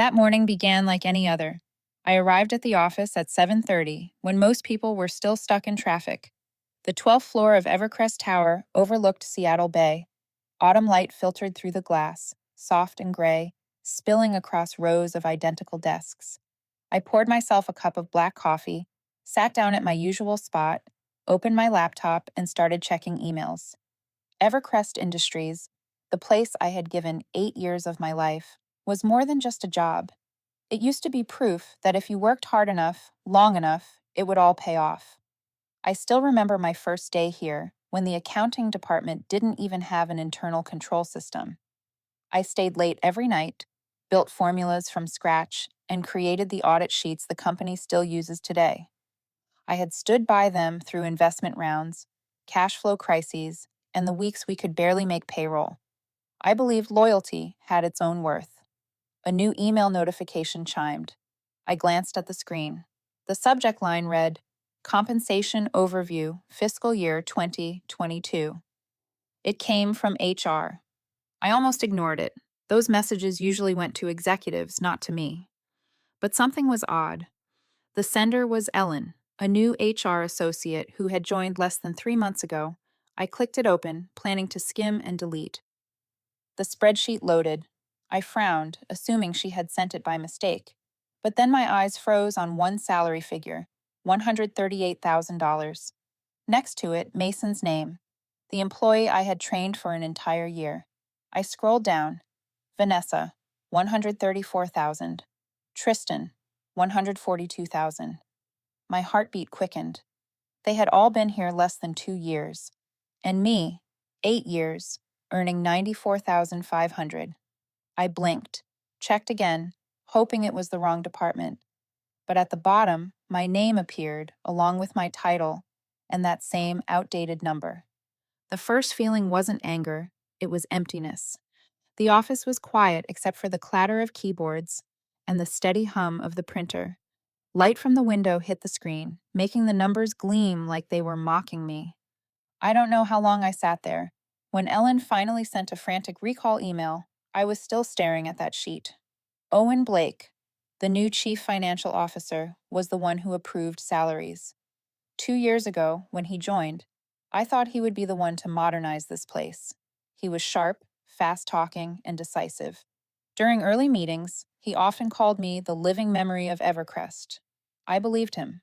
That morning began like any other. I arrived at the office at 7:30 when most people were still stuck in traffic. The 12th floor of Evercrest Tower overlooked Seattle Bay. Autumn light filtered through the glass, soft and gray, spilling across rows of identical desks. I poured myself a cup of black coffee, sat down at my usual spot, opened my laptop, and started checking emails. Evercrest Industries, the place I had given 8 years of my life, was more than just a job. It used to be proof that if you worked hard enough, long enough, it would all pay off. I still remember my first day here, when the accounting department didn't even have an internal control system. I stayed late every night, built formulas from scratch, and created the audit sheets the company still uses today. I had stood by them through investment rounds, cash flow crises, and the weeks we could barely make payroll. I believed loyalty had its own worth. A new email notification chimed. I glanced at the screen. The subject line read, Compensation Overview, Fiscal Year 2022. It came from HR. I almost ignored it. Those messages usually went to executives, not to me. But something was odd. The sender was Ellen, a new HR associate who had joined less than 3 months ago. I clicked it open, planning to skim and delete. The spreadsheet loaded. I frowned, assuming she had sent it by mistake. But then my eyes froze on one salary figure, $138,000. Next to it, Mason's name, the employee I had trained for an entire year. I scrolled down. Vanessa, 134,000. Tristan, 142,000. My heartbeat quickened. They had all been here less than 2 years. And me, 8 years, earning 94,500. I blinked, checked again, hoping it was the wrong department. But at the bottom, my name appeared, along with my title, and that same outdated number. The first feeling wasn't anger, it was emptiness. The office was quiet except for the clatter of keyboards and the steady hum of the printer. Light from the window hit the screen, making the numbers gleam like they were mocking me. I don't know how long I sat there. When Ellen finally sent a frantic recall email, I was still staring at that sheet. Owen Blake, the new chief financial officer, was the one who approved salaries. 2 years ago, when he joined, I thought he would be the one to modernize this place. He was sharp, fast-talking, and decisive. During early meetings, he often called me the living memory of Evercrest. I believed him.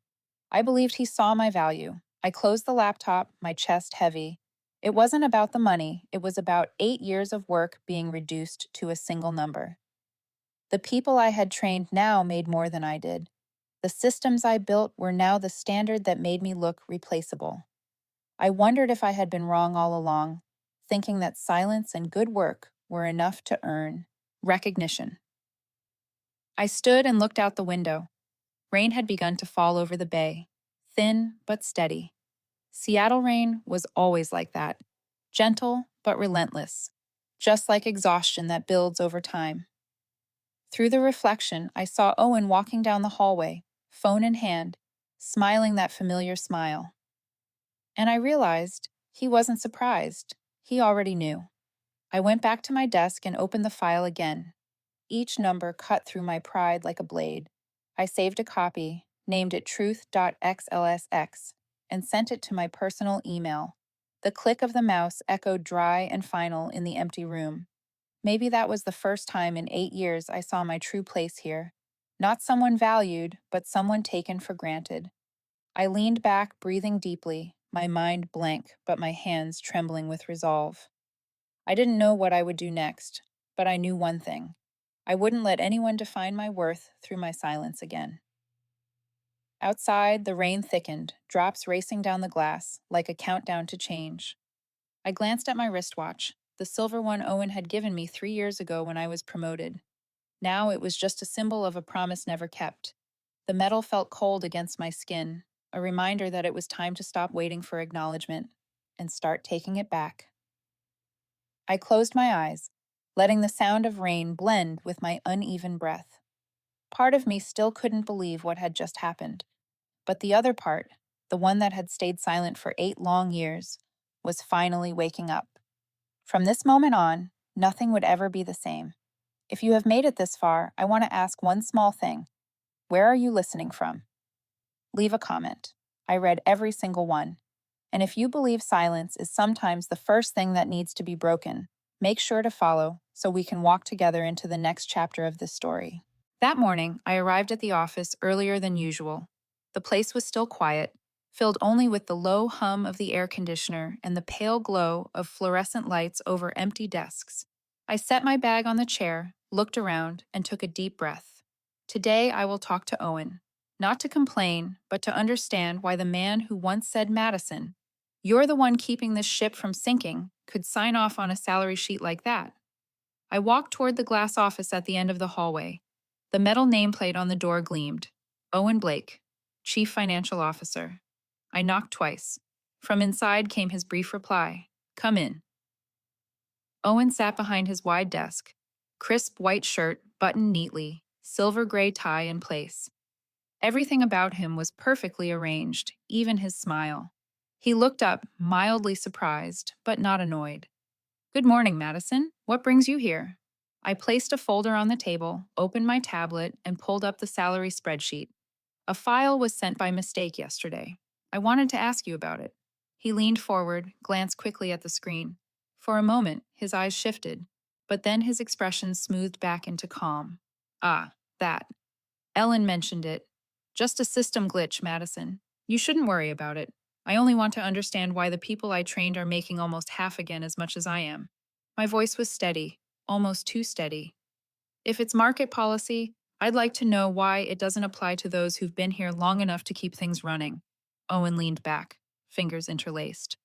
I believed he saw my value. I closed the laptop, my chest heavy. It wasn't about the money, it was about 8 years of work being reduced to a single number. The people I had trained now made more than I did. The systems I built were now the standard that made me look replaceable. I wondered if I had been wrong all along, thinking that silence and good work were enough to earn recognition. I stood and looked out the window. Rain had begun to fall over the bay, thin but steady. Seattle rain was always like that, gentle but relentless, just like exhaustion that builds over time. Through the reflection, I saw Owen walking down the hallway, phone in hand, smiling that familiar smile. And I realized he wasn't surprised. He already knew. I went back to my desk and opened the file again. Each number cut through my pride like a blade. I saved a copy, named it truth.xlsx, and sent it to my personal email. The click of the mouse echoed dry and final in the empty room. Maybe that was the first time in 8 years I saw my true place here. Not someone valued, but someone taken for granted. I leaned back, breathing deeply, my mind blank, but my hands trembling with resolve. I didn't know what I would do next, but I knew one thing. I wouldn't let anyone define my worth through my silence again. Outside, the rain thickened, drops racing down the glass, like a countdown to change. I glanced at my wristwatch, the silver one Owen had given me 3 years ago when I was promoted. Now it was just a symbol of a promise never kept. The metal felt cold against my skin, a reminder that it was time to stop waiting for acknowledgement and start taking it back. I closed my eyes, letting the sound of rain blend with my uneven breath. Part of me still couldn't believe what had just happened, but the other part, the one that had stayed silent for 8 long years, was finally waking up. From this moment on, nothing would ever be the same. If you have made it this far, I want to ask one small thing. Where are you listening from? Leave a comment. I read every single one. And if you believe silence is sometimes the first thing that needs to be broken, make sure to follow so we can walk together into the next chapter of this story. That morning, I arrived at the office earlier than usual. The place was still quiet, filled only with the low hum of the air conditioner and the pale glow of fluorescent lights over empty desks. I set my bag on the chair, looked around, and took a deep breath. Today, I will talk to Owen, not to complain, but to understand why the man who once said, Madison, "You're the one keeping this ship from sinking," could sign off on a salary sheet like that. I walked toward the glass office at the end of the hallway. The metal nameplate on the door gleamed. Owen Blake, Chief Financial Officer. I knocked twice. From inside came his brief reply, "Come in." Owen sat behind his wide desk, crisp white shirt buttoned neatly, silver gray tie in place. Everything about him was perfectly arranged, even his smile. He looked up, mildly surprised, but not annoyed. "Good morning, Madison. What brings you here?" I placed a folder on the table, opened my tablet, and pulled up the salary spreadsheet. "A file was sent by mistake yesterday. I wanted to ask you about it." He leaned forward, glanced quickly at the screen. For a moment, his eyes shifted, but then his expression smoothed back into calm. "Ah, that. Ellen mentioned it. Just a system glitch, Madison. You shouldn't worry about it. I only want to understand why the people I trained are making almost half again as much as I am." My voice was steady, almost too steady. "If it's market policy, I'd like to know why it doesn't apply to those who've been here long enough to keep things running." Owen leaned back, fingers interlaced.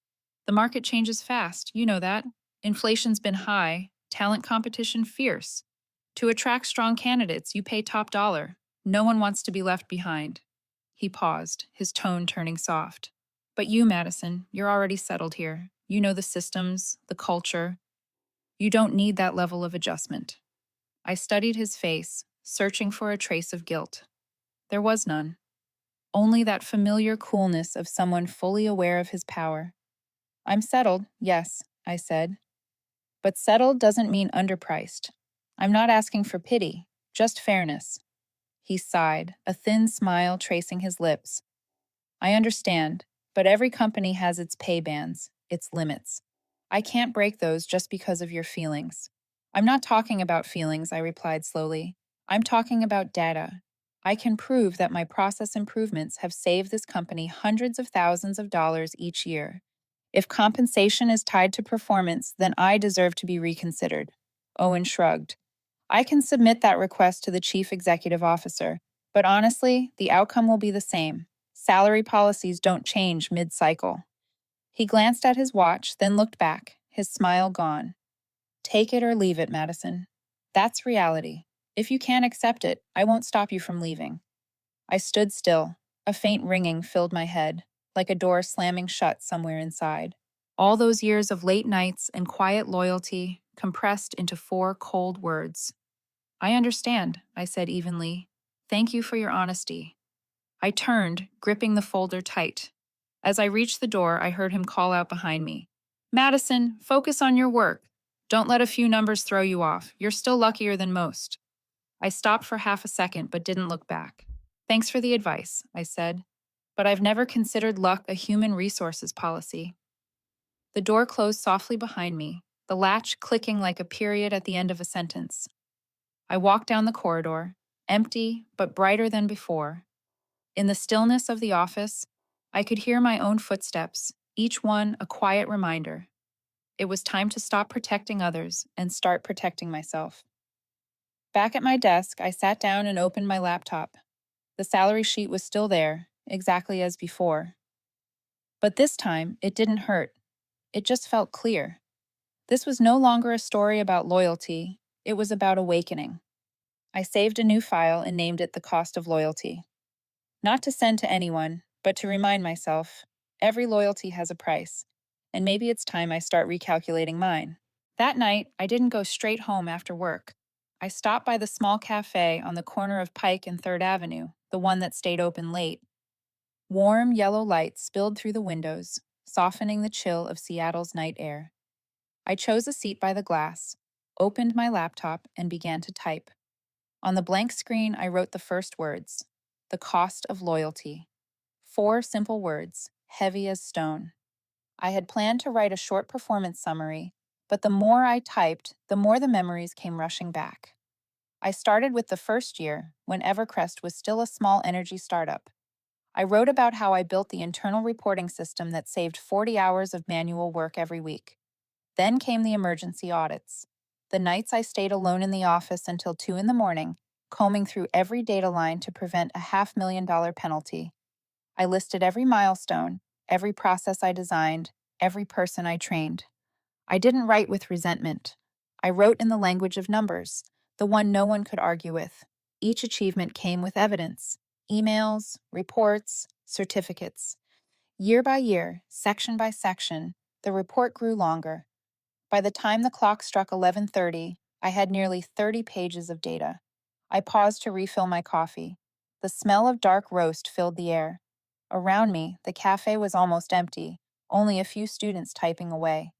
"The market changes fast, you know that. Inflation's been high, talent competition fierce. To attract strong candidates, you pay top dollar. No one wants to be left behind." He paused, his tone turning soft. "But you, Madison, you're already settled here. You know the systems, the culture. You don't need that level of adjustment." I studied his face, searching for a trace of guilt. There was none. Only that familiar coolness of someone fully aware of his power. "I'm settled, yes," I said. "But settled doesn't mean underpriced. I'm not asking for pity, just fairness." He sighed, a thin smile tracing his lips. "I understand, but every company has its pay bands, its limits. I can't break those just because of your feelings." "I'm not talking about feelings," I replied slowly. "I'm talking about data. I can prove that my process improvements have saved this company hundreds of thousands of dollars each year. If compensation is tied to performance, then I deserve to be reconsidered." Owen shrugged. "I can submit that request to the chief executive officer, but honestly, the outcome will be the same. Salary policies don't change mid-cycle." He glanced at his watch, then looked back, his smile gone. "Take it or leave it, Madison. That's reality. If you can't accept it, I won't stop you from leaving." I stood still. A faint ringing filled my head, like a door slamming shut somewhere inside. All those years of late nights and quiet loyalty compressed into 4 cold words. "I understand," I said evenly. "Thank you for your honesty." I turned, gripping the folder tight. As I reached the door, I heard him call out behind me, "Madison, focus on your work. Don't let a few numbers throw you off. You're still luckier than most." I stopped for half a second but didn't look back. "Thanks for the advice," I said, "but I've never considered luck a human resources policy." The door closed softly behind me, the latch clicking like a period at the end of a sentence. I walked down the corridor, empty but brighter than before. In the stillness of the office, I could hear my own footsteps, each one a quiet reminder. It was time to stop protecting others and start protecting myself. Back at my desk, I sat down and opened my laptop. The salary sheet was still there, exactly as before. But this time, it didn't hurt. It just felt clear. This was no longer a story about loyalty. It was about awakening. I saved a new file and named it "The Cost of Loyalty." Not to send to anyone, but to remind myself, every loyalty has a price, and maybe it's time I start recalculating mine. That night, I didn't go straight home after work. I stopped by the small cafe on the corner of Pike and 3rd Avenue, the one that stayed open late. Warm, yellow light spilled through the windows, softening the chill of Seattle's night air. I chose a seat by the glass. opened my laptop, and began to type. On the blank screen, I wrote the first words: the cost of loyalty. 4 simple words, heavy as stone. I had planned to write a short performance summary, but the more I typed, the more the memories came rushing back. I started with the first year, when Evercrest was still a small energy startup. I wrote about how I built the internal reporting system that saved 40 hours of manual work every week. Then came the emergency audits. The nights I stayed alone in the office until 2 in the morning, combing through every data line to prevent a $500,000 penalty. I listed every milestone, every process I designed, every person I trained. I didn't write with resentment. I wrote in the language of numbers, the one no one could argue with. Each achievement came with evidence: emails, reports, certificates. Year by year, section by section, the report grew longer. By the time the clock struck 11:30, I had nearly 30 pages of data. I paused to refill my coffee. The smell of dark roast filled the air. Around me, the cafe was almost empty, only a few students typing away.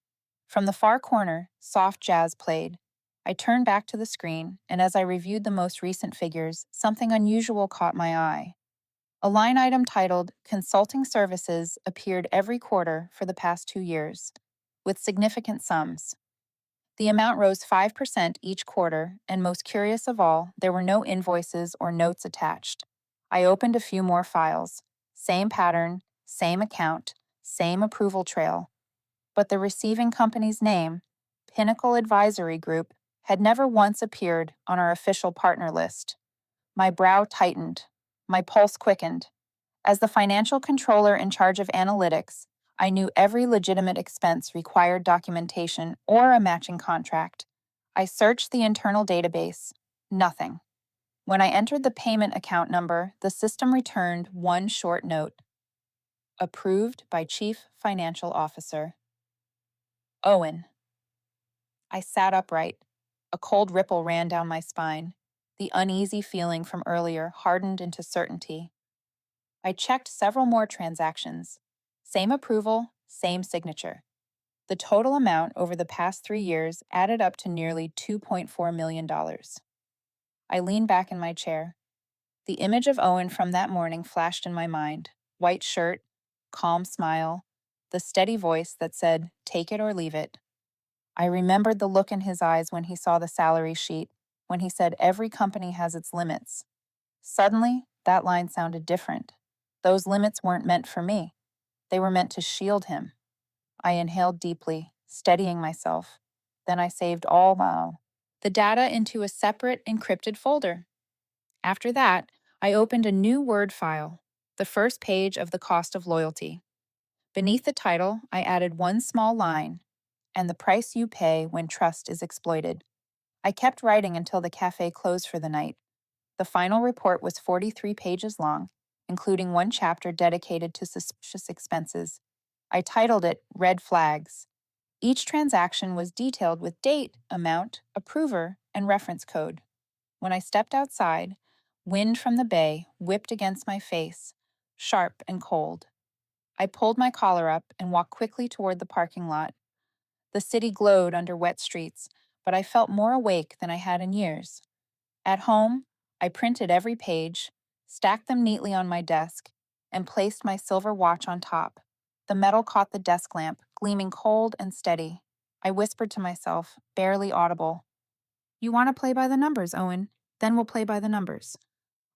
From the far corner, soft jazz played. I turned back to the screen, and as I reviewed the most recent figures, something unusual caught my eye. A line item titled Consulting Services appeared every quarter for the past 2 years, with significant sums. The amount rose 5% each quarter, and most curious of all, there were no invoices or notes attached. I opened a few more files. Same pattern, same account, same approval trail. But the receiving company's name, Pinnacle Advisory Group, had never once appeared on our official partner list. My brow tightened. My pulse quickened. As the financial controller in charge of analytics, I knew every legitimate expense required documentation or a matching contract. I searched the internal database. Nothing. When I entered the payment account number, the system returned one short note: approved by Chief Financial Officer Owen. I sat upright. A cold ripple ran down my spine. The uneasy feeling from earlier hardened into certainty. I checked several more transactions. Same approval, same signature. The total amount over the past 3 years added up to nearly $2.4 million. I leaned back in my chair. The image of Owen from that morning flashed in my mind: white shirt, calm smile, the steady voice that said, "Take it or leave it." I remembered the look in his eyes when he saw the salary sheet, when he said every company has its limits. Suddenly, that line sounded different. Those limits weren't meant for me. They were meant to shield him. I inhaled deeply, steadying myself. Then I saved all the data into a separate encrypted folder. After that, I opened a new Word file, the first page of the cost of loyalty. Beneath the title, I added one small line: and the price you pay when trust is exploited. I kept writing until the cafe closed for the night. The final report was 43 pages long, including one chapter dedicated to suspicious expenses. I titled it Red Flags. Each transaction was detailed with date, amount, approver, and reference code. When I stepped outside, wind from the bay whipped against my face, sharp and cold. I pulled my collar up and walked quickly toward the parking lot. The city glowed under wet streets, but I felt more awake than I had in years. At home, I printed every page, stacked them neatly on my desk, and placed my silver watch on top. The metal caught the desk lamp, gleaming cold and steady. I whispered to myself, barely audible, "You want to play by the numbers, Owen? Then we'll play by the numbers."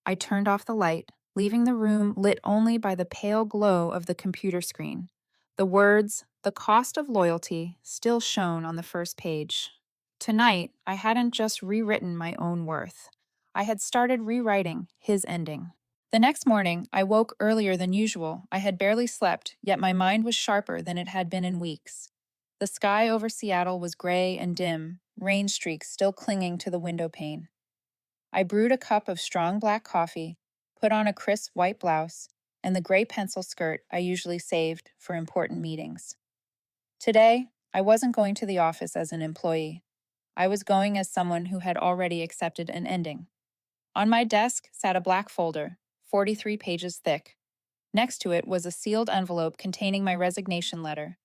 I turned off the light, leaving the room lit only by the pale glow of the computer screen. The words, "the cost of loyalty," still shone on the first page. Tonight, I hadn't just rewritten my own worth. I had started rewriting his ending. The next morning, I woke earlier than usual. I had barely slept, yet my mind was sharper than it had been in weeks. The sky over Seattle was gray and dim, rain streaks still clinging to the window pane. I brewed a cup of strong black coffee, put on a crisp white blouse, and the gray pencil skirt I usually saved for important meetings. Today, I wasn't going to the office as an employee. I was going as someone who had already accepted an ending. On my desk sat a black folder, 43 pages thick. Next to it was a sealed envelope containing my resignation letter.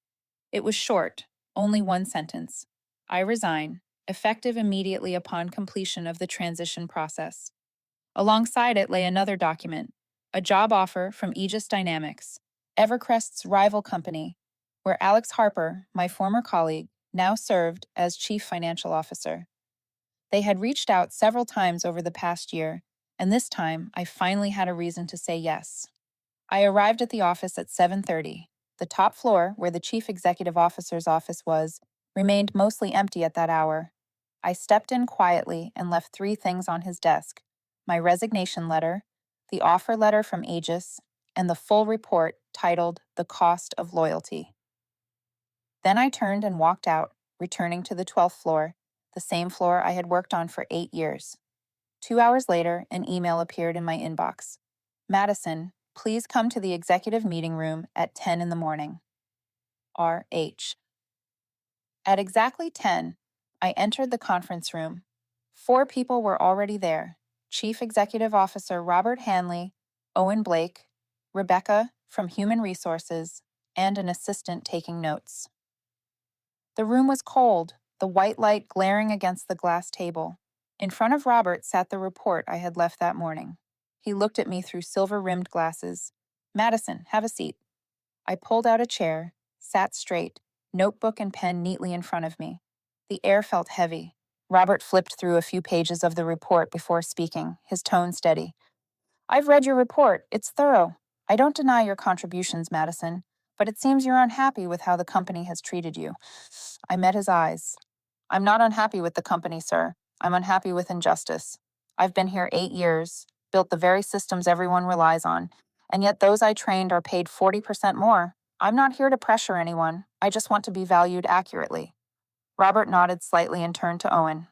It was short, only one sentence: I resign, effective immediately upon completion of the transition process. Alongside it lay another document, a job offer from Aegis Dynamics, Evercrest's rival company, where Alex Harper, my former colleague, now served as Chief Financial Officer. They had reached out several times over the past year, and this time I finally had a reason to say yes. I arrived at the office at 7:30. The top floor, where the Chief Executive Officer's office was, remained mostly empty at that hour. I stepped in quietly and left three things on his desk: my resignation letter, the offer letter from Aegis, and the full report titled The Cost of Loyalty. Then I turned and walked out, returning to the 12th floor, the same floor I had worked on for 8 years. 2 hours later, an email appeared in my inbox. Madison, please come to the executive meeting room at 10 in the morning. R.H. At exactly 10, I entered the conference room. 4 people were already there: Chief Executive Officer Robert Hanley, Owen Blake, Rebecca from Human Resources, and an assistant taking notes. The room was cold, the white light glaring against the glass table. In front of Robert sat the report I had left that morning. He looked at me through silver-rimmed glasses. Madison, have a seat. I pulled out a chair, sat straight, notebook and pen neatly in front of me. The air felt heavy. Robert flipped through a few pages of the report before speaking, his tone steady. I've read your report. It's thorough. I don't deny your contributions, Madison, but it seems you're unhappy with how the company has treated you. I met his eyes. I'm not unhappy with the company, sir. I'm unhappy with injustice. I've been here 8 years, built the very systems everyone relies on, and yet those I trained are paid 40% more. I'm not here to pressure anyone. I just want to be valued accurately. Robert nodded slightly and turned to Owen.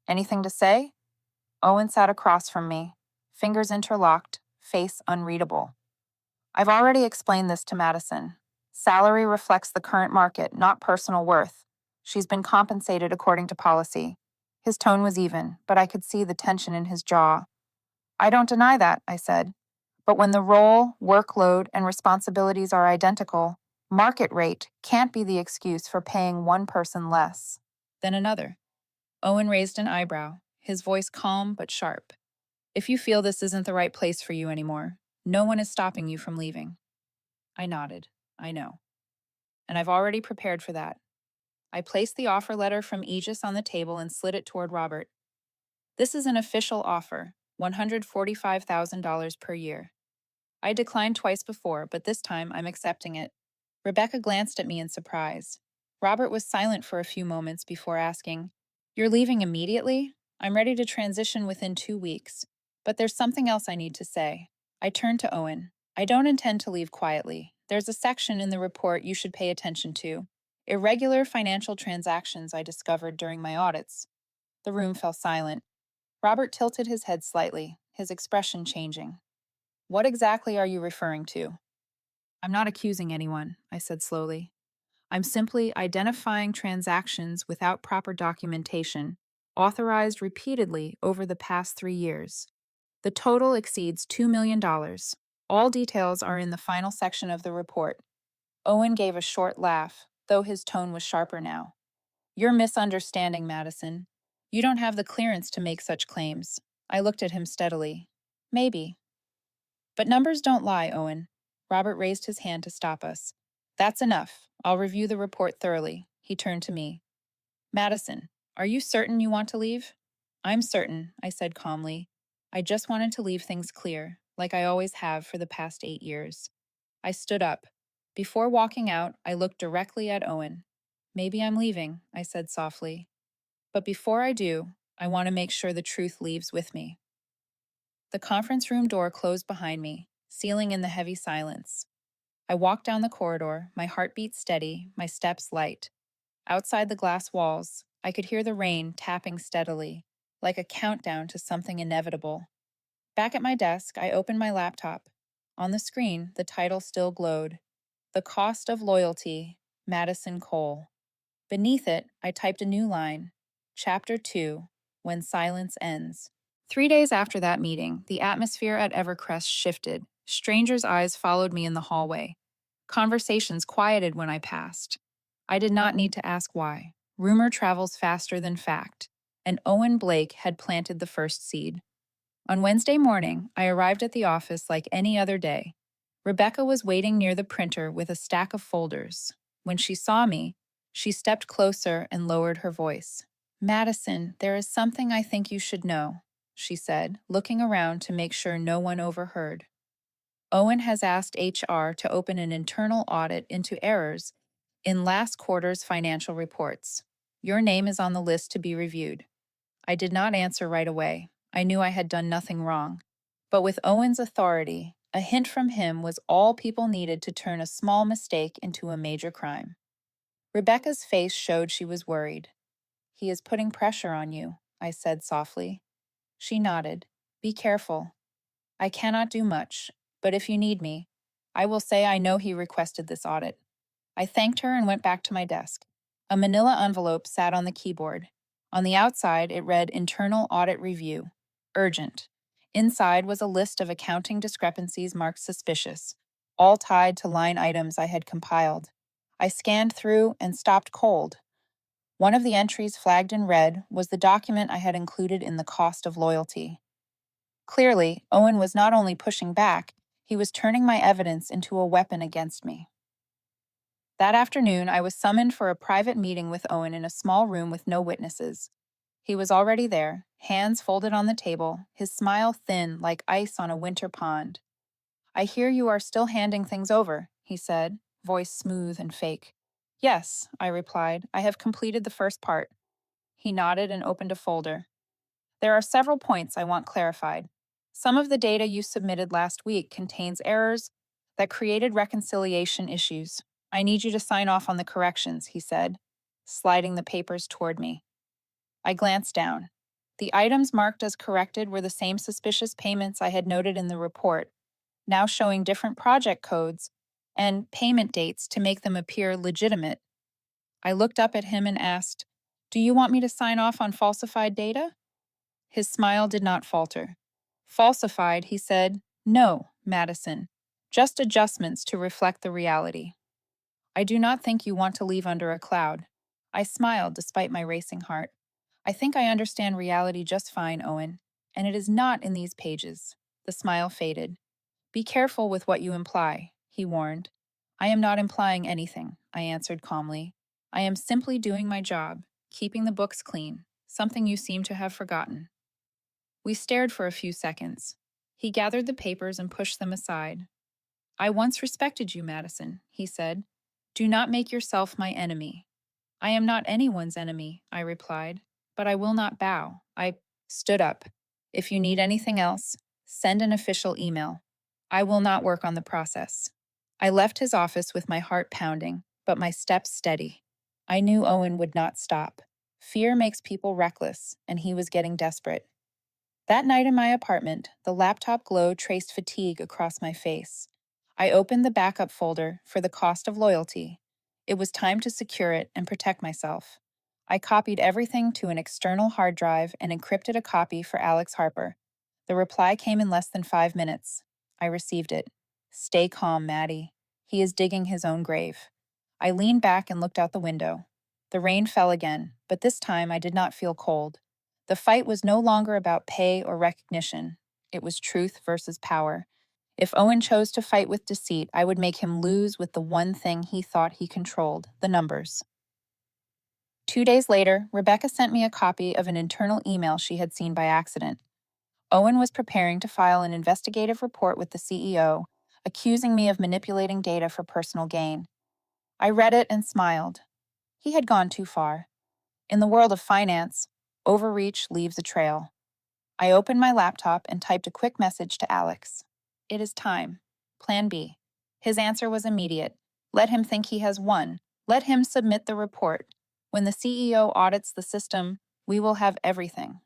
Anything to say? Owen sat across from me, fingers interlocked, face unreadable. I've already explained this to Madison. Salary reflects the current market, not personal worth. She's been compensated according to policy. His tone was even, but I could see the tension in his jaw. I don't deny that, I said. But when the role, workload, and responsibilities are identical, market rate can't be the excuse for paying one person less than another. Owen raised an eyebrow, his voice calm but sharp. If you feel this isn't the right place for you anymore, no one is stopping you from leaving. I nodded. I know. And I've already prepared for that. I placed the offer letter from Aegis on the table and slid it toward Robert. This is an official offer, $145,000 per year. I declined twice before, but this time I'm accepting it. Rebecca glanced at me in surprise. Robert was silent for a few moments before asking, You're leaving immediately? I'm ready to transition within 2 weeks. But there's something else I need to say. I turned to Owen. I don't intend to leave quietly. There's a section in the report you should pay attention to. Irregular financial transactions I discovered during my audits. The room fell silent. Robert tilted his head slightly, his expression changing. What exactly are you referring to? I'm not accusing anyone, I said slowly. I'm simply identifying transactions without proper documentation, authorized repeatedly over the past 3 years. The total exceeds $2 million. All details are in the final section of the report. Owen gave a short laugh, though his tone was sharper now. You're misunderstanding, Madison. You don't have the clearance to make such claims. I looked at him steadily. Maybe. But numbers don't lie, Owen. Robert raised his hand to stop us. That's enough. I'll review the report thoroughly. He turned to me. Madison, are you certain you want to leave? I'm certain, I said calmly. I just wanted to leave things clear, like I always have for the past 8 years. I stood up. Before walking out, I looked directly at Owen. Maybe I'm leaving, I said softly. But before I do, I want to make sure the truth leaves with me. The conference room door closed behind me, sealing in the heavy silence. I walked down the corridor, my heartbeat steady, my steps light. Outside the glass walls, I could hear the rain tapping steadily, like a countdown to something inevitable. Back at my desk, I opened my laptop. On the screen, the title still glowed. The Cost of Loyalty, Madison Cole. Beneath it, I typed a new line. Chapter 2, When Silence Ends. 3 days after that meeting, the atmosphere at Evercrest shifted. Strangers' eyes followed me in the hallway. Conversations quieted when I passed. I did not need to ask why. Rumor travels faster than fact, and Owen Blake had planted the first seed. On Wednesday morning, I arrived at the office like any other day. Rebecca was waiting near the printer with a stack of folders. When she saw me, she stepped closer and lowered her voice. "Madison, there is something I think you should know," she said, looking around to make sure no one overheard. "Owen has asked HR to open an internal audit into errors in last quarter's financial reports. Your name is on the list to be reviewed." I did not answer right away. I knew I had done nothing wrong. But with Owen's authority, a hint from him was all people needed to turn a small mistake into a major crime. Rebecca's face showed she was worried. "He is putting pressure on you," I said softly. She nodded. "Be careful. I cannot do much, but if you need me, I will say I know he requested this audit." I thanked her and went back to my desk. A manila envelope sat on the keyboard. On the outside, it read Internal Audit Review. Urgent. Inside was a list of accounting discrepancies marked suspicious, all tied to line items I had compiled. I scanned through and stopped cold. One of the entries flagged in red was the document I had included in the cost of loyalty. Clearly, Owen was not only pushing back, he was turning my evidence into a weapon against me. That afternoon, I was summoned for a private meeting with Owen in a small room with no witnesses. He was already there, hands folded on the table, his smile thin like ice on a winter pond. "I hear you are still handing things over," he said, voice smooth and fake. "Yes," I replied, "I have completed the first part." He nodded and opened a folder. "There are several points I want clarified. Some of the data you submitted last week contains errors that created reconciliation issues. I need you to sign off on the corrections," he said, sliding the papers toward me. I glanced down. The items marked as corrected were the same suspicious payments I had noted in the report, now showing different project codes and payment dates to make them appear legitimate. I looked up at him and asked, "Do you want me to sign off on falsified data?" His smile did not falter. "Falsified," he said. "No, Madison. Just adjustments to reflect the reality." "I do not think you want to leave under a cloud." I smiled despite my racing heart. "I think I understand reality just fine, Owen, and it is not in these pages." The smile faded. "Be careful with what you imply," he warned. "I am not implying anything," I answered calmly. "I am simply doing my job, keeping the books clean, something you seem to have forgotten." We stared for a few seconds. He gathered the papers and pushed them aside. "I once respected you, Madison," he said. "Do not make yourself my enemy." "I am not anyone's enemy," I replied, "but I will not bow." I stood up. "If you need anything else, send an official email. I will not work on the process." I left his office with my heart pounding, but my steps steady. I knew Owen would not stop. Fear makes people reckless, and he was getting desperate. That night in my apartment, the laptop glow traced fatigue across my face. I opened the backup folder for the cost of loyalty. It was time to secure it and protect myself. I copied everything to an external hard drive and encrypted a copy for Alex Harper. The reply came in less than 5 minutes. I received it. "Stay calm, Maddie. He is digging his own grave." I leaned back and looked out the window. The rain fell again, but this time I did not feel cold. The fight was no longer about pay or recognition. It was truth versus power. If Owen chose to fight with deceit, I would make him lose with the one thing he thought he controlled, the numbers. 2 days later, Rebecca sent me a copy of an internal email she had seen by accident. Owen was preparing to file an investigative report with the CEO, accusing me of manipulating data for personal gain. I read it and smiled. He had gone too far. In the world of finance, overreach leaves a trail. I opened my laptop and typed a quick message to Alex. "It is time. Plan B." His answer was immediate. "Let him think he has won. Let him submit the report. When the CEO audits the system, we will have everything."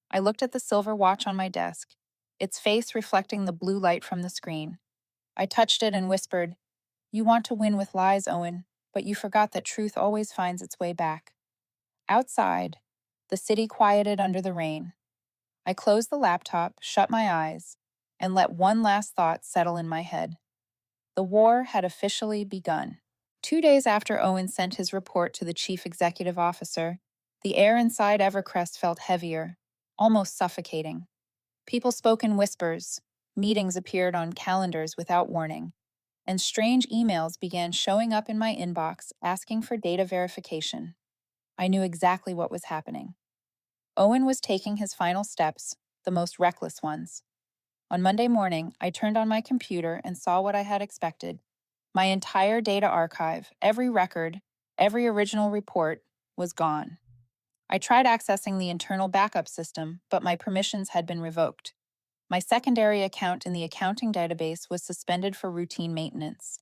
I looked at the silver watch on my desk, its face reflecting the blue light from the screen. I touched it and whispered, "You want to win with lies, Owen, but you forgot that truth always finds its way back." Outside, the city quieted under the rain. I closed the laptop, shut my eyes, and let one last thought settle in my head. The war had officially begun. 2 days after Owen sent his report to the chief executive officer, the air inside Evercrest felt heavier, almost suffocating. People spoke in whispers, meetings appeared on calendars without warning, and strange emails began showing up in my inbox asking for data verification. I knew exactly what was happening. Owen was taking his final steps, the most reckless ones. On Monday morning, I turned on my computer and saw what I had expected. My entire data archive, every record, every original report, was gone. I tried accessing the internal backup system, but my permissions had been revoked. My secondary account in the accounting database was suspended for routine maintenance.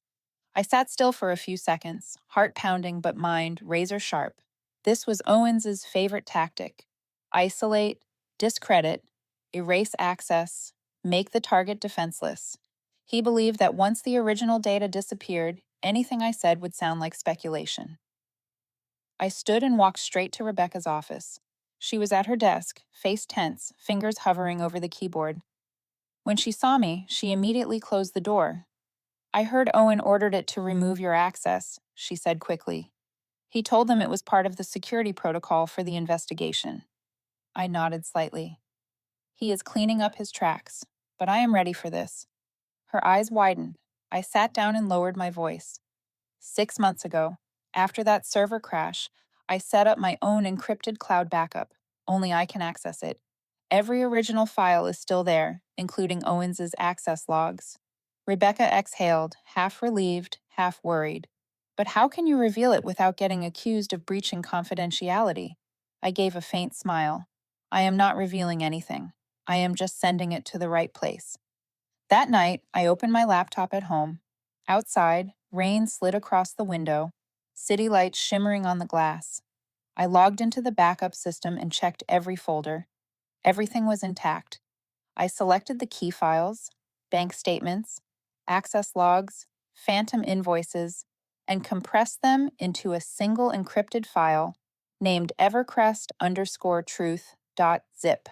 I sat still for a few seconds, heart pounding but mind razor sharp. This was Owens's favorite tactic: isolate, discredit, erase access, make the target defenseless. He believed that once the original data disappeared, anything I said would sound like speculation. I stood and walked straight to Rebecca's office. She was at her desk, face tense, fingers hovering over the keyboard. When she saw me, she immediately closed the door. "I heard Owen ordered it to remove your access," she said quickly. "He told them it was part of the security protocol for the investigation." I nodded slightly. "He is cleaning up his tracks, but I am ready for this." Her eyes widened. I sat down and lowered my voice. 6 months ago, after that server crash, I set up my own encrypted cloud backup. Only I can access it. Every original file is still there, including Owens's access logs. Rebecca exhaled, half relieved, half worried. "But how can you reveal it without getting accused of breaching confidentiality?" I gave a faint smile. "I am not revealing anything. I am just sending it to the right place." That night, I opened my laptop at home. Outside, rain slid across the window, city lights shimmering on the glass. I logged into the backup system and checked every folder. Everything was intact. I selected the key files, bank statements, access logs, phantom invoices, and compressed them into a single encrypted file named evercrest_truth.zip.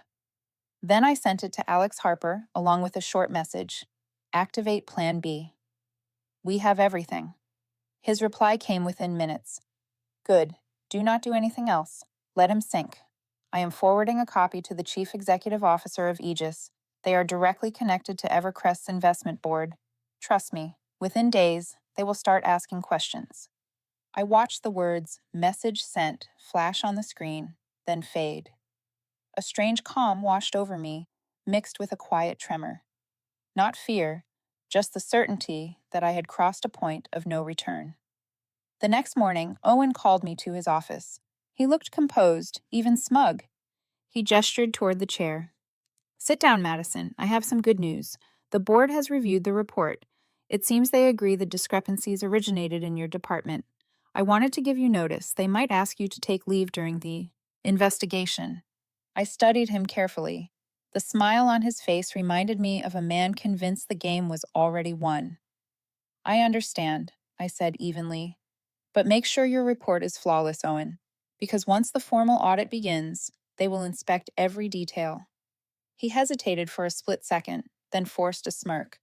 Then I sent it to Alex Harper along with a short message: "Activate Plan B. We have everything." His reply came within minutes: "Good. Do not do anything else. Let him sink. I am forwarding a copy to the Chief Executive Officer of Aegis. They are directly connected to Evercrest's investment board. Trust me, within days, they will start asking questions." I watched the words "message sent" flash on the screen, then fade. A strange calm washed over me, mixed with a quiet tremor. Not fear, just the certainty that I had crossed a point of no return. The next morning, Owen called me to his office. He looked composed, even smug. He gestured toward the chair. "Sit down, Madison. I have some good news. The board has reviewed the report. It seems they agree the discrepancies originated in your department. I wanted to give you notice. They might ask you to take leave during the investigation." I studied him carefully. The smile on his face reminded me of a man convinced the game was already won. "I understand," I said evenly. "But make sure your report is flawless, Owen, because once the formal audit begins, they will inspect every detail." He hesitated for a split second, then forced a smirk.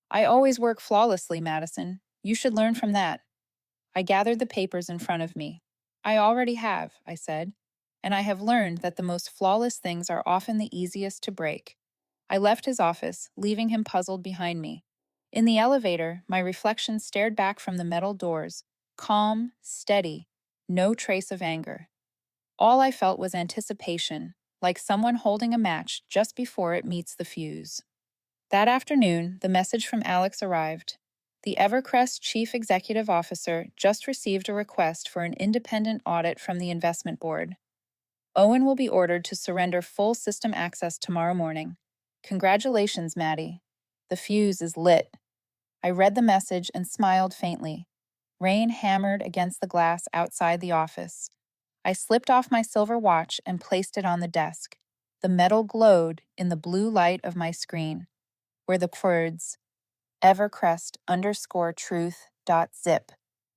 "I always work flawlessly, Madison. You should learn from that." I gathered the papers in front of me. "I already have," I said, "and I have learned that the most flawless things are often the easiest to break." I left his office, leaving him puzzled behind me. In the elevator, my reflection stared back from the metal doors, calm, steady, no trace of anger. All I felt was anticipation, like someone holding a match just before it meets the fuse. That afternoon, the message from Alex arrived. The Evercrest Chief Executive Officer just received a request for an independent audit from the investment board. Owen will be ordered to surrender full system access tomorrow morning. Congratulations, Maddie. The fuse is lit. I read the message and smiled faintly. Rain hammered against the glass outside the office. I slipped off my silver watch and placed it on the desk. The metal glowed in the blue light of my screen, where the words Evercrest_truth.zip,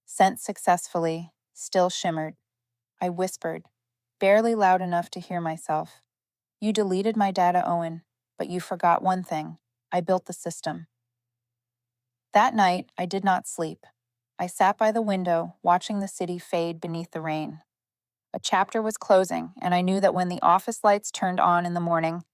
sent successfully, still shimmered. I whispered, barely loud enough to hear myself. "You deleted my data, Owen, but you forgot one thing. I built the system." That night, I did not sleep. I sat by the window, watching the city fade beneath the rain. A chapter was closing, and I knew that when the office lights turned on in the morning,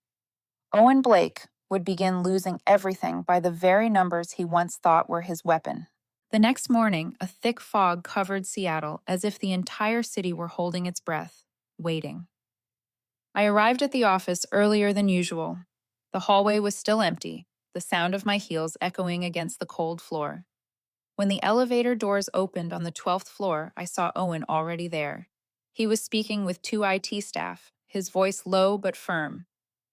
Owen Blake would begin losing everything by the very numbers he once thought were his weapon. The next morning, a thick fog covered Seattle as if the entire city were holding its breath, waiting. I arrived at the office earlier than usual. The hallway was still empty, the sound of my heels echoing against the cold floor. When the elevator doors opened on the 12th floor, I saw Owen already there. He was speaking with two IT staff, his voice low but firm.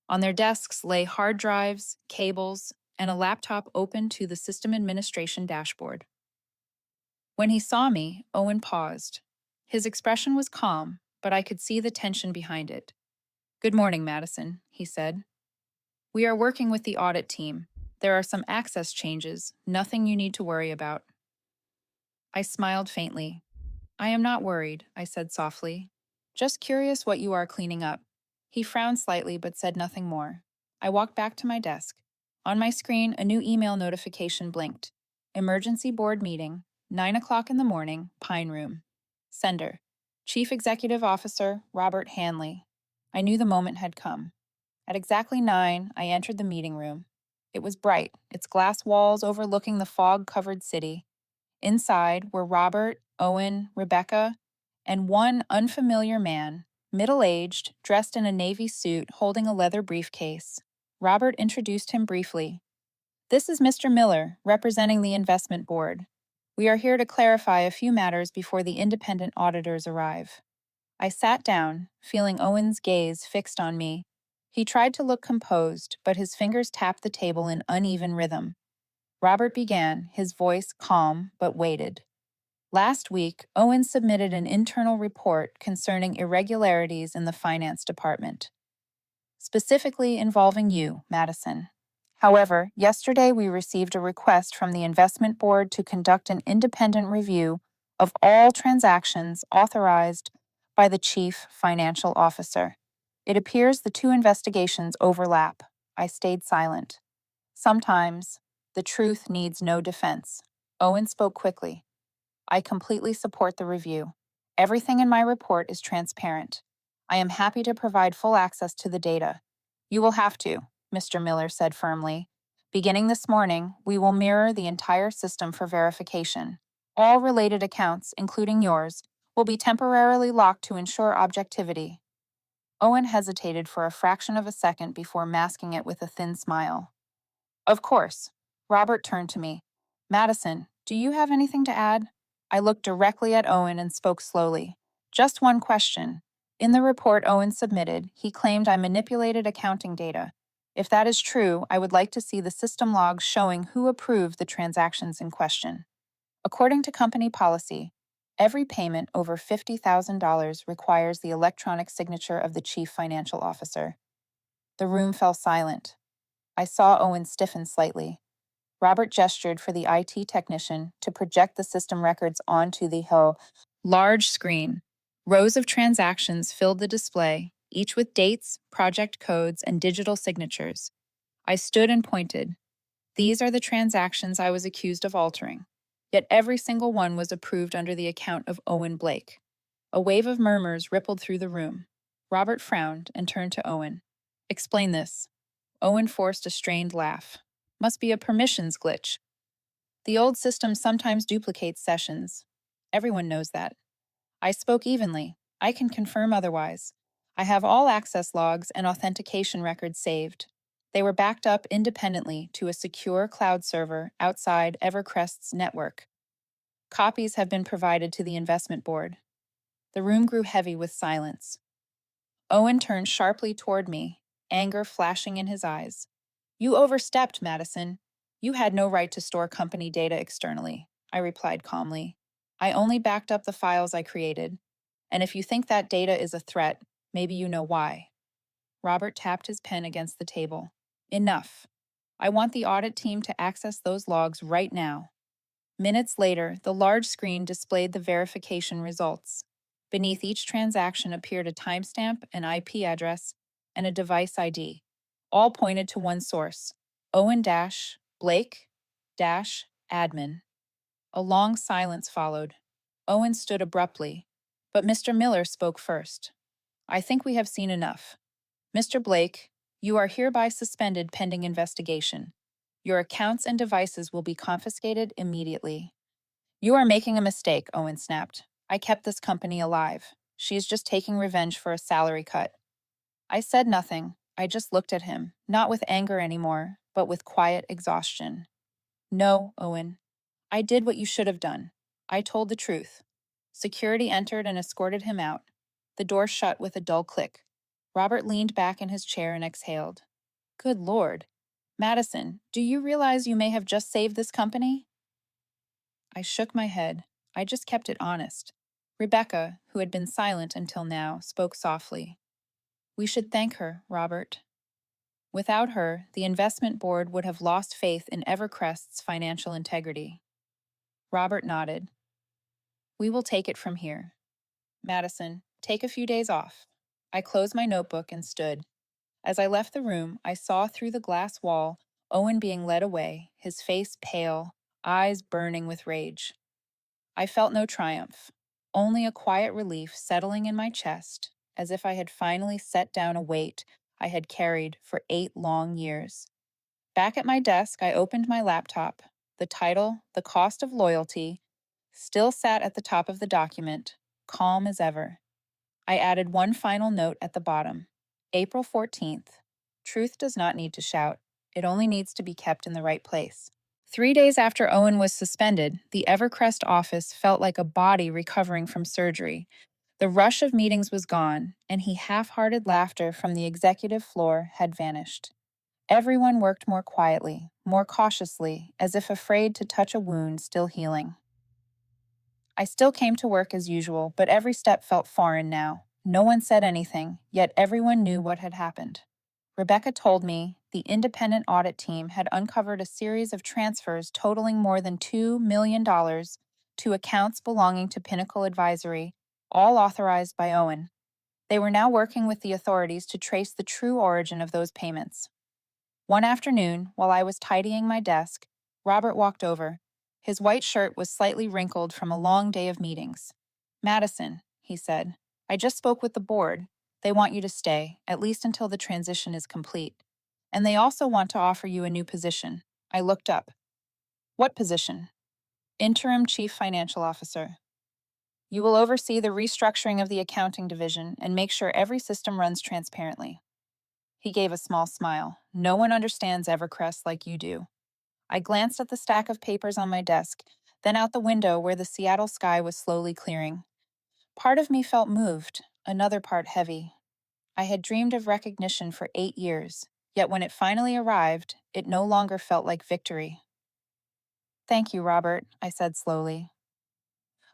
On their desks lay hard drives, cables, and a laptop open to the system administration dashboard. When he saw me, Owen paused. His expression was calm, but I could see the tension behind it. "Good morning, Madison," he said. "We are working with the audit team. There are some access changes, nothing you need to worry about." I smiled faintly. "I am not worried," I said softly. "Just curious what you are cleaning up." He frowned slightly but said nothing more. I walked back to my desk. On my screen, a new email notification blinked. Emergency board meeting, 9 o'clock in the morning, Pine Room. Sender, Chief Executive Officer Robert Hanley. I knew the moment had come. At exactly 9, I entered the meeting room. It was bright, its glass walls overlooking the fog-covered city. Inside were Robert, Owen, Rebecca, and one unfamiliar man, middle-aged, dressed in a navy suit, holding a leather briefcase. Robert introduced him briefly. "This is Mr. Miller, representing the investment board. We are here to clarify a few matters before the independent auditors arrive." I sat down, feeling Owen's gaze fixed on me. He tried to look composed, but his fingers tapped the table in uneven rhythm. Robert began, his voice calm but weighted. "Last week, Owen submitted an internal report concerning irregularities in the finance department, specifically involving you, Madison. However, yesterday we received a request from the investment board to conduct an independent review of all transactions authorized by the chief financial officer. It appears the two investigations overlap." I stayed silent. "Sometimes the truth needs no defense." Owen spoke quickly. "I completely support the review. Everything in my report is transparent. I am happy to provide full access to the data." "You will have to," Mr. Miller said firmly. "Beginning this morning, we will mirror the entire system for verification. All related accounts, including yours, will be temporarily locked to ensure objectivity." Owen hesitated for a fraction of a second before masking it with a thin smile. "Of course." Robert turned to me. "Madison, do you have anything to add?" I looked directly at Owen and spoke slowly. "Just one question. In the report Owen submitted, he claimed I manipulated accounting data. If that is true, I would like to see the system logs showing who approved the transactions in question. According to company policy, every payment over $50,000 requires the electronic signature of the chief financial officer." The room fell silent. I saw Owen stiffen slightly. Robert gestured for the IT technician to project the system records onto the large screen. Rows of transactions filled the display, each with dates, project codes, and digital signatures. I stood and pointed. "These are the transactions I was accused of altering. Yet every single one was approved under the account of Owen Blake." A wave of murmurs rippled through the room. Robert frowned and turned to Owen. "Explain this." Owen forced a strained laugh. "Must be a permissions glitch. The old system sometimes duplicates sessions. Everyone knows that." I spoke evenly. "I can confirm otherwise. I have all access logs and authentication records saved. They were backed up independently to a secure cloud server outside Evercrest's network. Copies have been provided to the investment board." The room grew heavy with silence. Owen turned sharply toward me, anger flashing in his eyes. "You overstepped, Madison. You had no right to store company data externally," I replied calmly. "I only backed up the files I created. And if you think that data is a threat, maybe you know why." Robert tapped his pen against the table. "Enough. I want the audit team to access those logs right now." Minutes later, the large screen displayed the verification results. Beneath each transaction appeared a timestamp, an IP address, and a device ID. All pointed to one source: Owen-Blake-admin. A long silence followed. Owen stood abruptly, but Mr. Miller spoke first. I think we have seen enough. Mr. Blake, you are hereby suspended pending investigation. Your accounts and devices will be confiscated immediately. You are making a mistake, Owen snapped. I kept this company alive. She is just taking revenge for a salary cut. I said nothing. I just looked at him, not with anger anymore, but with quiet exhaustion. No, Owen. I did what you should have done. I told the truth. Security entered and escorted him out. The door shut with a dull click. Robert leaned back in his chair and exhaled. Good Lord. Madison, do you realize you may have just saved this company? I shook my head. I just kept it honest. Rebecca, who had been silent until now, spoke softly. We should thank her, Robert. Without her, the investment board would have lost faith in Evercrest's financial integrity. Robert nodded. We will take it from here. Madison, take a few days off. I closed my notebook and stood. As I left the room, I saw through the glass wall Owen being led away, his face pale, eyes burning with rage. I felt no triumph, only a quiet relief settling in my chest, as if I had finally set down a weight I had carried for 8 long years. Back at my desk, I opened my laptop. The title, The Cost of Loyalty, still sat at the top of the document, calm as ever. I added one final note at the bottom. April 14th. Truth does not need to shout. It only needs to be kept in the right place. 3 days after Owen was suspended, the Evercrest office felt like a body recovering from surgery. The rush of meetings was gone, and half-hearted laughter from the executive floor had vanished. Everyone worked more quietly, more cautiously, as if afraid to touch a wound still healing. I still came to work as usual, but every step felt foreign now. No one said anything, yet everyone knew what had happened. Rebecca told me the independent audit team had uncovered a series of transfers totaling more than $2 million to accounts belonging to Pinnacle Advisory, all authorized by Owen. They were now working with the authorities to trace the true origin of those payments. One afternoon, while I was tidying my desk, Robert walked over. His white shirt was slightly wrinkled from a long day of meetings. Madison, he said, I just spoke with the board. They want you to stay, at least until the transition is complete. And they also want to offer you a new position. I looked up. What position? Interim Chief Financial Officer. You will oversee the restructuring of the accounting division and make sure every system runs transparently. He gave a small smile. No one understands Evercrest like you do. I glanced at the stack of papers on my desk, then out the window where the Seattle sky was slowly clearing. Part of me felt moved, another part heavy. I had dreamed of recognition for 8 years, yet when it finally arrived, it no longer felt like victory. Thank you, Robert, I said slowly.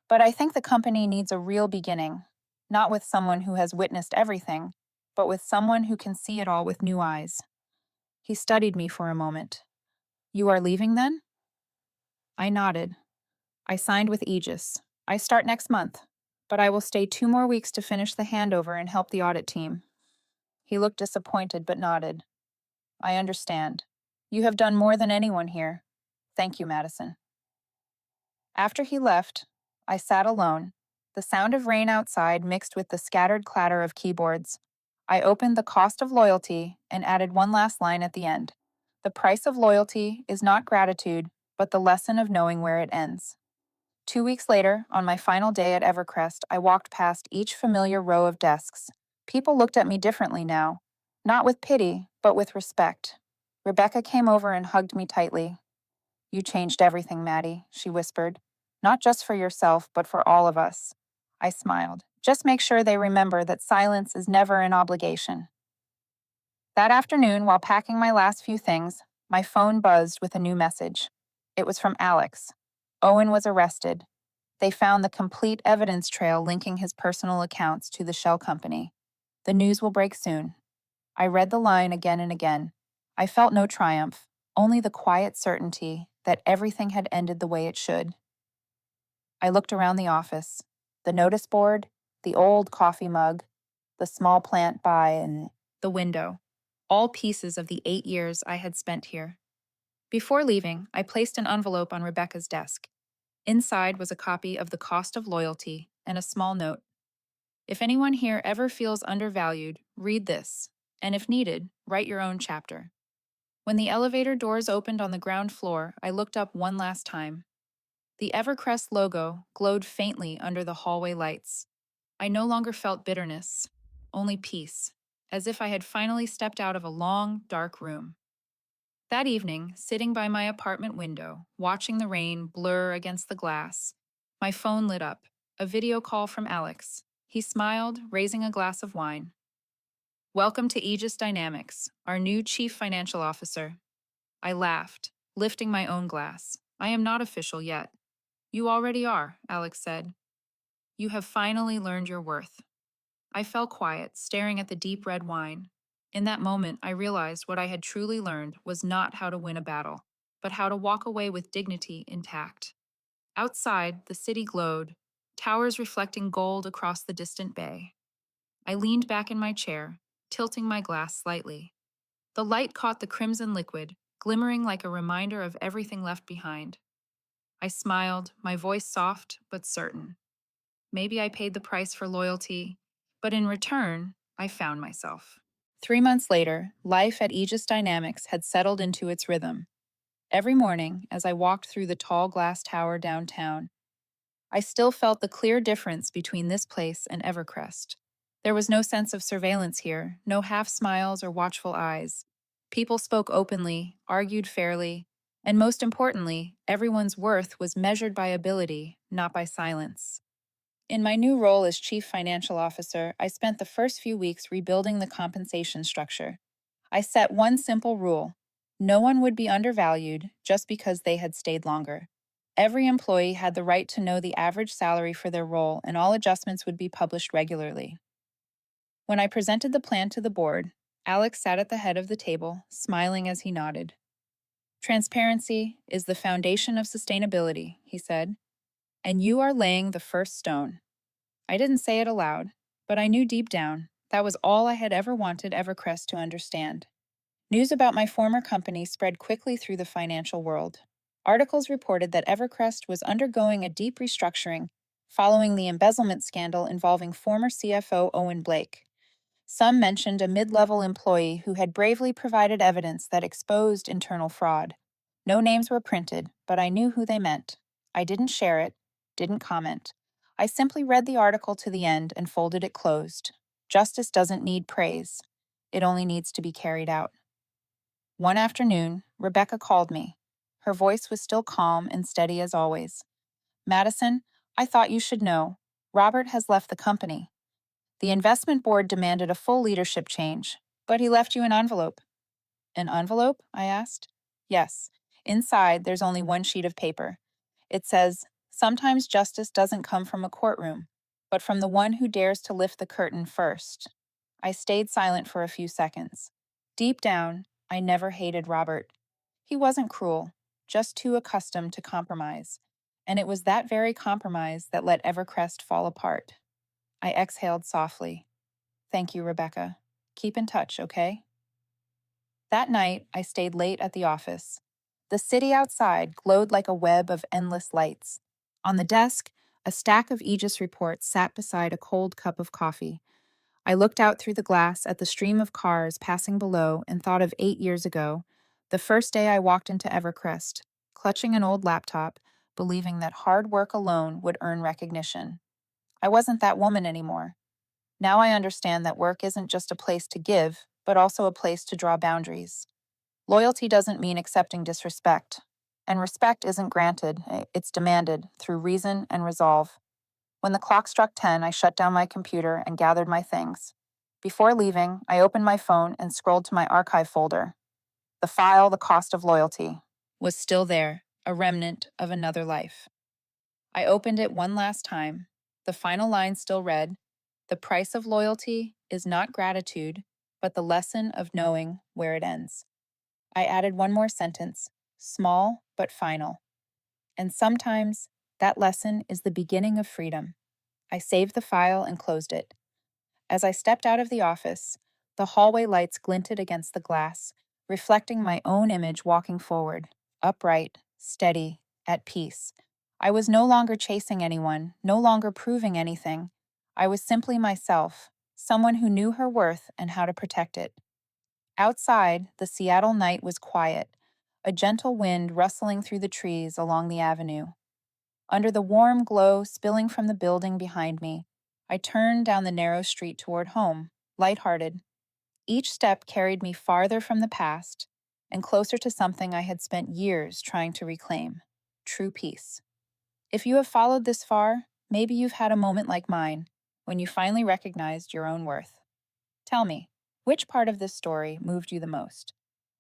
But I think the company needs a real beginning, not with someone who has witnessed everything, but with someone who can see it all with new eyes. He studied me for a moment. You are leaving then? I nodded. I signed with Aegis. I start next month, but I will stay 2 more weeks to finish the handover and help the audit team. He looked disappointed but nodded. I understand. You have done more than anyone here. Thank you, Madison. After he left, I sat alone, the sound of rain outside mixed with the scattered clatter of keyboards. I opened The Cost of Loyalty and added one last line at the end. The price of loyalty is not gratitude, but the lesson of knowing where it ends. 2 weeks later, on my final day at Evercrest, I walked past each familiar row of desks. People looked at me differently now, not with pity, but with respect. Rebecca came over and hugged me tightly. You changed everything, Maddie, she whispered. Not just for yourself, but for all of us. I smiled. Just make sure they remember that silence is never an obligation. That afternoon, while packing my last few things, my phone buzzed with a new message. It was from Alex. Owen was arrested. They found the complete evidence trail linking his personal accounts to the shell company. The news will break soon. I read the line again and again. I felt no triumph, only the quiet certainty that everything had ended the way it should. I looked around the office. The notice board, the old coffee mug, the small plant by the window. All pieces of the 8 years I had spent here. Before leaving, I placed an envelope on Rebecca's desk. Inside was a copy of The Cost of Loyalty and a small note. If anyone here ever feels undervalued, read this, and if needed, write your own chapter. When the elevator doors opened on the ground floor, I looked up one last time. The Evercrest logo glowed faintly under the hallway lights. I no longer felt bitterness, only peace, as if I had finally stepped out of a long, dark room. That evening, sitting by my apartment window, watching the rain blur against the glass, my phone lit up, a video call from Alex. He smiled, raising a glass of wine. "Welcome to Aegis Dynamics, our new chief financial officer." I laughed, lifting my own glass. "I am not official yet." "You already are," Alex said. "You have finally learned your worth." I fell quiet, staring at the deep red wine. In that moment, I realized what I had truly learned was not how to win a battle, but how to walk away with dignity intact. Outside, the city glowed, towers reflecting gold across the distant bay. I leaned back in my chair, tilting my glass slightly. The light caught the crimson liquid, glimmering like a reminder of everything left behind. I smiled, my voice soft but certain. Maybe I paid the price for loyalty, but in return, I found myself. 3 months later, life at Aegis Dynamics had settled into its rhythm. Every morning, as I walked through the tall glass tower downtown, I still felt the clear difference between this place and Evercrest. There was no sense of surveillance here, no half smiles or watchful eyes. People spoke openly, argued fairly, and most importantly, everyone's worth was measured by ability, not by silence. In my new role as Chief Financial Officer, I spent the first few weeks rebuilding the compensation structure. I set one simple rule: no one would be undervalued just because they had stayed longer. Every employee had the right to know the average salary for their role, and all adjustments would be published regularly. When I presented the plan to the board, Alex sat at the head of the table, smiling as he nodded. "Transparency is the foundation of sustainability," he said, "and you are laying the first stone." I didn't say it aloud, but I knew deep down that was all I had ever wanted Evercrest to understand. News about my former company spread quickly through the financial world. Articles reported that Evercrest was undergoing a deep restructuring following the embezzlement scandal involving former CFO Owen Blake. Some mentioned a mid-level employee who had bravely provided evidence that exposed internal fraud. No names were printed, but I knew who they meant. I didn't share it, didn't comment. I simply read the article to the end and folded it closed. Justice doesn't need praise. It only needs to be carried out. One afternoon, Rebecca called me. Her voice was still calm and steady as always. "Madison, I thought you should know. Robert has left the company. The investment board demanded a full leadership change, but he left you an envelope." "An envelope?" I asked. "Yes. Inside, there's only one sheet of paper. It says, 'Sometimes justice doesn't come from a courtroom, but from the one who dares to lift the curtain first.'" I stayed silent for a few seconds. Deep down, I never hated Robert. He wasn't cruel, just too accustomed to compromise. And it was that very compromise that let Evercrest fall apart. I exhaled softly. "Thank you, Rebecca. Keep in touch, okay?" That night, I stayed late at the office. The city outside glowed like a web of endless lights. On the desk, a stack of Aegis reports sat beside a cold cup of coffee. I looked out through the glass at the stream of cars passing below and thought of 8 years ago, the first day I walked into Evercrest, clutching an old laptop, believing that hard work alone would earn recognition. I wasn't that woman anymore. Now I understand that work isn't just a place to give, but also a place to draw boundaries. Loyalty doesn't mean accepting disrespect. And respect isn't granted, it's demanded through reason and resolve. When the clock struck 10, I shut down my computer and gathered my things. Before leaving, I opened my phone and scrolled to my archive folder. The file, The Cost of Loyalty, was still there, a remnant of another life. I opened it one last time. The final line still read, "The price of loyalty is not gratitude, but the lesson of knowing where it ends." I added one more sentence, small but final. "And sometimes that lesson is the beginning of freedom." I saved the file and closed it. As I stepped out of the office, the hallway lights glinted against the glass, reflecting my own image walking forward, upright, steady, at peace. I was no longer chasing anyone, no longer proving anything. I was simply myself, someone who knew her worth and how to protect it. Outside, the Seattle night was quiet, a gentle wind rustling through the trees along the avenue. Under the warm glow spilling from the building behind me, I turned down the narrow street toward home, lighthearted. Each step carried me farther from the past and closer to something I had spent years trying to reclaim: true peace. If you have followed this far, maybe you've had a moment like mine, when you finally recognized your own worth. Tell me, which part of this story moved you the most?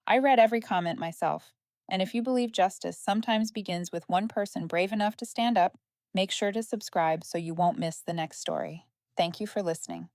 I read every comment myself, and if you believe justice sometimes begins with one person brave enough to stand up, make sure to subscribe so you won't miss the next story. Thank you for listening.